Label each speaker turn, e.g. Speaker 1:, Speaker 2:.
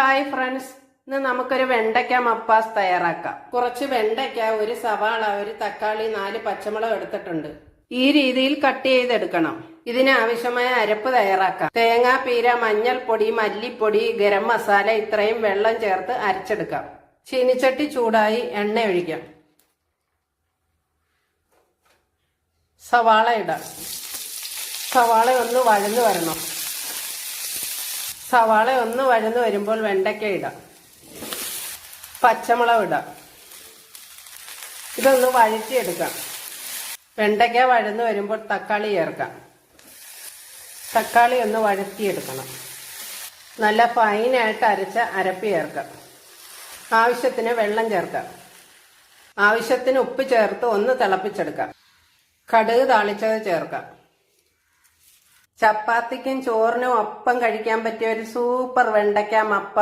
Speaker 1: Hi friends, ഇന്ന് നമുക്കൊരു വെണ്ടയ്ക്ക മപ്പാസ് തയ്യാറാക്കാം. കുറച്ച് വെണ്ടയ്ക്ക, ഒരു സവാള, ഒരു തക്കാളി, 4 പച്ചമുളക് എടുത്തിട്ടുണ്ട്. ഈ രീതിയിൽ കട്ട് ചെയ്തെടുക്കണം. ഇതിന് ആവശ്യമായ അരപ്പ് തയ്യാറാക്കാം. തേങ്ങാപ്പീര, മഞ്ഞൾപ്പൊടി, മല്ലിപ്പൊടി, ഗരം മസാല ഇത്രയും വെള്ളം ചേർത്ത് അരച്ചെടുക്കാം. ചീനിച്ചട്ടി ചൂടായി എണ്ണ ഒഴിക്കാം. സവാള ഇടാം. സവാള ഒന്ന് വഴന്നു വരണം. സവാള ഒന്ന് വഴന്നു വരുമ്പോൾ വെണ്ടയ്ക്ക ഇടാം. പച്ചമുളക് ഇടാം. ഇതൊന്ന് വഴറ്റിയെടുക്കാം. വെണ്ടയ്ക്ക വഴന്നു വരുമ്പോൾ തക്കാളി ചേർക്കാം. തക്കാളി ഒന്ന് വഴറ്റിയെടുക്കണം. നല്ല ഫൈനായിട്ട് അരച്ച അരപ്പ് ചേർക്കാം. ആവശ്യത്തിന് വെള്ളം ചേർക്കാം. ആവശ്യത്തിന് ഉപ്പ് ചേർത്ത് ഒന്ന് തിളപ്പിച്ചെടുക്കാം. കടുക് താളിച്ചത് ചേർക്കാം. ചപ്പാത്തിക്കും ചോറിനും ഒപ്പം കഴിക്കാൻ പറ്റിയ ഒരു സൂപ്പർ വെണ്ടയ്ക്ക മപ്പാസ്